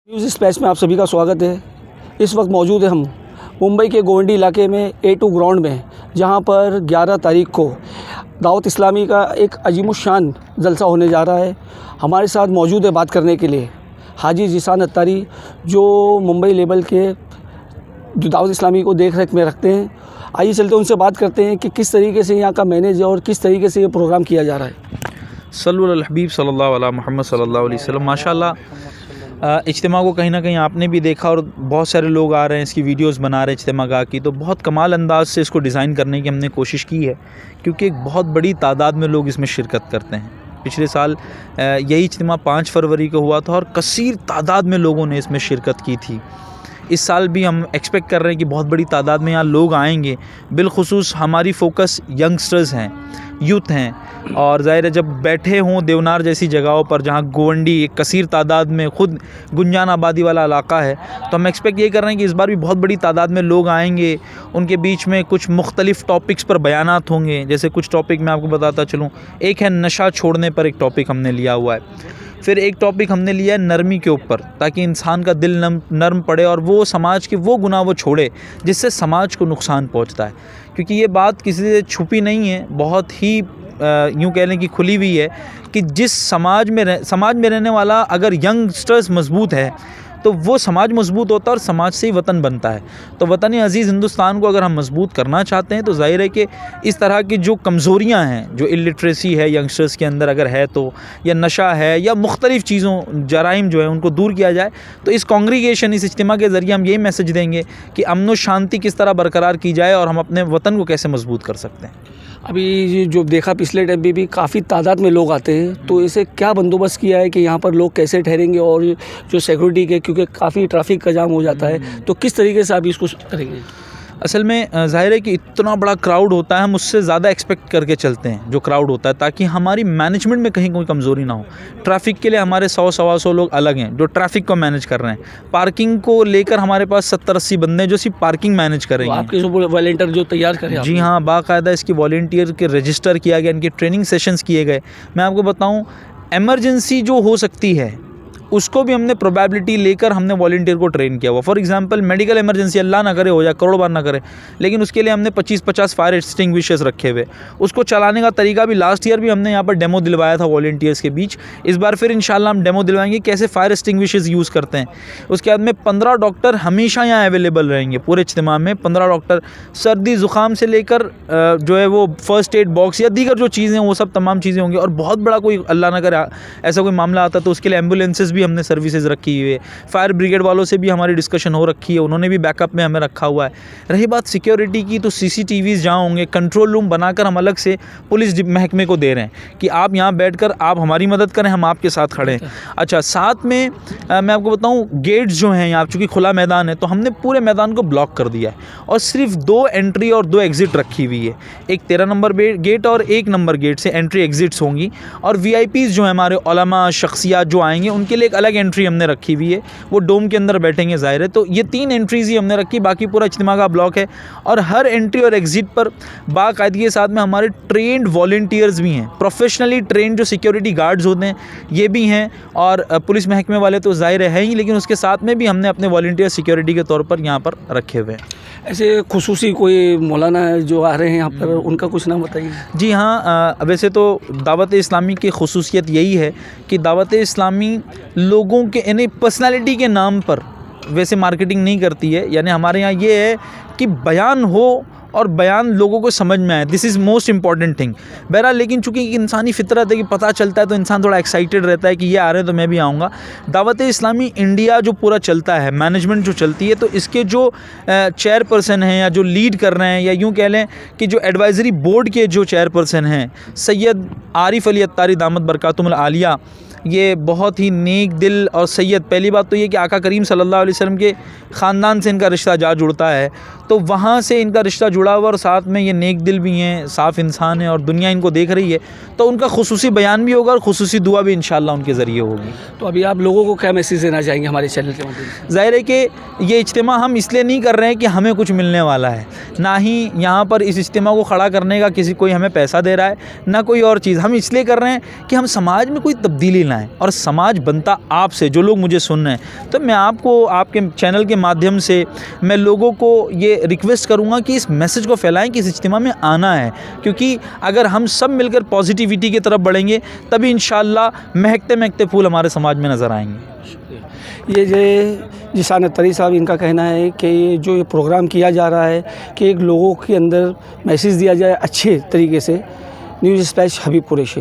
News space में आप सभी का स्वागत है। इस वक्त मौजूद है हम मुंबई के गोवंडी इलाके में A2 ग्राउंड में, जहां पर 11 तारीख को दावत इस्लामी का एक अजीमुशान जलसा होने जा रहा है। हमारे साथ मौजूद है बात करने के लिए हाजी जीशान अत्तारी, जो मुंबई लेवल के जो दावत इस्लामी को देख रेख में रखते हैं। आइए चलते उनसे बात करते हैं कि किस तरीके से यहाँ का मैनेज है और किस तरीके से ये प्रोग्राम किया जा रहा है। सल्लल्लाहु अलैहि हबीब सल्लल्लाहु अलैहि मोहम्मद सल्लल्लाहु अलैहि वसल्लम। माशाल्लाह, इज्तिमा को कहीं ना कहीं आपने भी देखा और बहुत सारे लोग आ रहे हैं, इसकी वीडियोस बना रहे हैं इज्तिमा की। तो बहुत कमाल अंदाज से इसको डिज़ाइन करने की हमने कोशिश की है, क्योंकि एक बहुत बड़ी तादाद में लोग इसमें शिरकत करते हैं। पिछले साल यही इज्तिमा 5 फरवरी को हुआ था और कसीर तादाद में लोगों ने इसमें शिरकत की थी। इस साल भी हम एक्सपेक्ट कर रहे हैं कि बहुत बड़ी तादाद में यहाँ लोग आएंगे। बिलखुसूस हमारी फ़ोकस यंगस्टर्स हैं, यूथ हैं, और ज़ाहिर है जब बैठे हों देवनार जैसी जगहों पर जहाँ गोवंडी एक कसीर तादाद में ख़ुद गुंजान आबादी वाला इलाका है, तो हम एक्सपेक्ट ये कर रहे हैं कि इस बार भी बहुत बड़ी तादाद में लोग आएंगे। उनके बीच में कुछ मुख्तलिफ़ टॉपिक्स पर बयानात होंगे। जैसे कुछ टॉपिक मैं आपको बताता चलूँ, एक है नशा छोड़ने पर, एक टॉपिक हमने लिया हुआ है। फिर एक टॉपिक हमने लिया है नरमी के ऊपर, ताकि इंसान का दिल नर्म पड़े और वो समाज के वो गुनाह वो छोड़े जिससे समाज को नुकसान पहुंचता है। क्योंकि ये बात किसी से छुपी नहीं है, बहुत ही यूँ कह लें कि खुली हुई है कि जिस समाज में रहने वाला अगर यंगस्टर्स मजबूत है तो वो समाज मजबूत होता है और समाज से ही वतन बनता है। तो वतन अज़ीज़ हिंदुस्तान को अगर हम मजबूत करना चाहते हैं तो ज़ाहिर है कि इस तरह की जो कमज़ोरियाँ हैं, जो इलिटरेसी है यंगस्टर्स के अंदर अगर है तो, या नशा है या मुख्तलिफ़ चीज़ों जराइम जो है उनको दूर किया जाए। तो इस कॉन्ग्रीगेशन, इस इज्तिमा के ज़रिए हम यही मैसेज देंगे कि अमन व शांति किस तरह बरकरार की जाए और हम अपने वतन को कैसे मजबूत कर सकते हैं। अभी जो देखा पिछले टाइम पे भी काफ़ी तादाद में लोग आते हैं, तो इसे क्या बंदोबस्त किया है कि यहाँ पर लोग कैसे ठहरेंगे और जो सिक्योरिटी के, क्योंकि काफ़ी ट्रैफिक का जाम हो जाता है, तो किस तरीके से आप इसको करेंगे? असल में ज़ाहिर है कि इतना बड़ा क्राउड होता है, हम उससे ज़्यादा एक्सपेक्ट करके चलते हैं जो क्राउड होता है, ताकि हमारी मैनेजमेंट में कहीं कोई कमज़ोरी ना हो। ट्रैफ़िक के लिए हमारे 100-125 लोग अलग हैं जो ट्रैफ़िक को मैनेज कर रहे हैं। पार्किंग को लेकर हमारे पास 70-80 बंदे हैं जो सिर्फ पार्किंग मैनेज करेंगे। तो आपके जो वॉलंटियर जो तैयार करें? जी हाँ, बाकायदा इसकी वॉलंटियर के रजिस्टर किया गया, इनके ट्रेनिंग सेशंस किए गए। मैं आपको बताऊँ, एमरजेंसी जो हो सकती है उसको भी हमने प्रोबेबिलिटी लेकर हमने वॉलंटियर को ट्रेन किया हुआ। फॉर एग्जांपल मेडिकल इमरजेंसी अल्लाह ना करे हो जाए, करोड़ बार ना करे, लेकिन उसके लिए हमने 25-50 फायर एक्सटिंग्विशर्स रखे हुए। उसको चलाने का तरीका भी लास्ट ईयर भी हमने यहाँ पर डेमो दिलवाया था वॉलंटियर्स के बीच। इस बार फिर इंशाल्लाह हम डेमो दिलवाएंगे कैसे फायर एक्सटिंग्विशर्स यूज़ करते हैं। उसके बाद में 15 डॉक्टर हमेशा यहाँ अवेलेबल रहेंगे पूरे इज्तिमा में। 15 डॉक्टर सर्दी ज़ुकाम से लेकर जो है वो फर्स्ट एड बॉक्स या दीगर जो चीज़ें वो सब तमाम चीज़ें होंगी। और बहुत बड़ा कोई अल्लाह ना करे ऐसा कोई मामला आता तो उसके लिए एम्बुलेंसेज भी हमने सर्विसेज रखी हुई है। फायर ब्रिगेड वालों से भी हमारी डिस्कशन हो रखी है, उन्होंने भी बैकअप में हमें रखा हुआ है। रही बात सिक्योरिटी की, तो CCTVs जहाँ होंगे, कंट्रोल रूम बनाकर हम अलग से पुलिस महकमे को दे रहे हैं कि आप यहाँ बैठकर आप हमारी मदद करें, हम आपके साथ खड़े हैं। अच्छा, साथ में मैं आपको बताऊँ, गेट्स जो हैं यहाँ, चूँकि खुला मैदान है तो हमने पूरे मैदान को ब्लॉक कर दिया है और सिर्फ 2 एंट्री और 2 एग्ज़िट रखी हुई है। एक 13 नंबर गेट और 1 नंबर गेट से एंट्री एग्ज़िट्स होंगी। और VIPs जो हैं हमारे उलमा शख्सियात जो आएंगे उनके लिए एक अलग एंट्री हमने रखी हुई है, वो डोम के अंदर बैठेंगे ज़ाहिर है। तो ये 3 एंट्रीज़ ही हमने रखी, बाकी पूरा इज्तिमा का ब्लॉक है। और हर एंट्री और एग्ज़िट पर बाकायदगी के साथ में हमारे ट्रेंड वॉलंटियर्स भी हैं, प्रोफेशनली ट्रेंड जो सिक्योरिटी गार्ड्स होते हैं ये भी हैं, और पुलिस महकमे वाले तो ज़ाहिर है ही, लेकिन उसके साथ में भी हमने अपने वॉलंटियर सिक्योरिटी के तौर पर यहाँ पर रखे हुए हैं। ऐसे खुसूसी कोई मौलाना जो आ रहे हैं यहाँ पर, उनका कुछ नाम बताइए। जी हाँ, वैसे तो दावत इस्लामी की खुसूसियत यही है कि दावत इस्लामी लोगों के यानी पर्सनालिटी के नाम पर वैसे मार्केटिंग नहीं करती है। यानी हमारे यहाँ ये है कि बयान हो और बयान लोगों को समझ में आए, this is most important thing. बहरहाल लेकिन चूँकि इंसानी फितरत है कि पता चलता है तो इंसान थोड़ा एक्साइटेड रहता है कि ये आ रहे हैं तो मैं भी आऊँगा। दावत इस्लामी इंडिया जो पूरा चलता है, मैनेजमेंट जो चलती है, तो इसके जो चेयरपर्सन हैं या जो लीड कर रहे हैं, या यूँ कह लें कि जो एडवाइज़री बोर्ड के जो चेयरपर्सन हैं, सैयद आरिफ अली अत्तारी दामत बरकातुहुल आलिया, ये बहुत ही नेक दिल और सैयद। पहली बात तो ये कि आका करीम सल्लल्लाहु अलैहि वसल्लम के ख़ानदान से इनका रिश्ता जा जुड़ता है, तो वहाँ से इनका रिश्ता जुड़ा हुआ, और साथ में ये नेक दिल भी हैं, साफ़ इंसान है और दुनिया इनको देख रही है, तो उनका खुसूसी बयान भी होगा और खुसूसी दुआ भी इंशाअल्लाह उनके ज़रिए होगी। तो अभी आप लोगों को क्या मैसेज देना चाहेंगे हमारे चैनल के माध्यम से? ज़ाहिर है कि ये इज्तिमा हम इसलिए नहीं कर रहे हैं कि हमें कुछ मिलने वाला है, ना ही यहाँ पर इस इज्तिमा को खड़ा करने का कोई हमें पैसा दे रहा है, ना कोई और चीज़। हम इसलिए कर रहे हैं कि हम समाज में कोई तब्दीली लाएँ। बनना है और समाज बनता आपसे, जो लोग मुझे सुन रहे हैं। तो मैं आपको आपके चैनल के माध्यम से मैं लोगों को ये रिक्वेस्ट करूँगा कि इस मैसेज को फैलाएं कि इस इज्तिमा में आना है, क्योंकि अगर हम सब मिलकर पॉजिटिविटी की तरफ बढ़ेंगे तभी इंशाअल्लाह महकते महकते फूल हमारे समाज में नज़र आएंगे। ये जिसान अत्तरी साहब, इनका कहना है कि ये जो ये प्रोग्राम किया जा रहा है कि एक लोगों के अंदर मैसेज दिया जाए अच्छे तरीके से। न्यूज़ डिस्पैच, हबीब कुरैशी।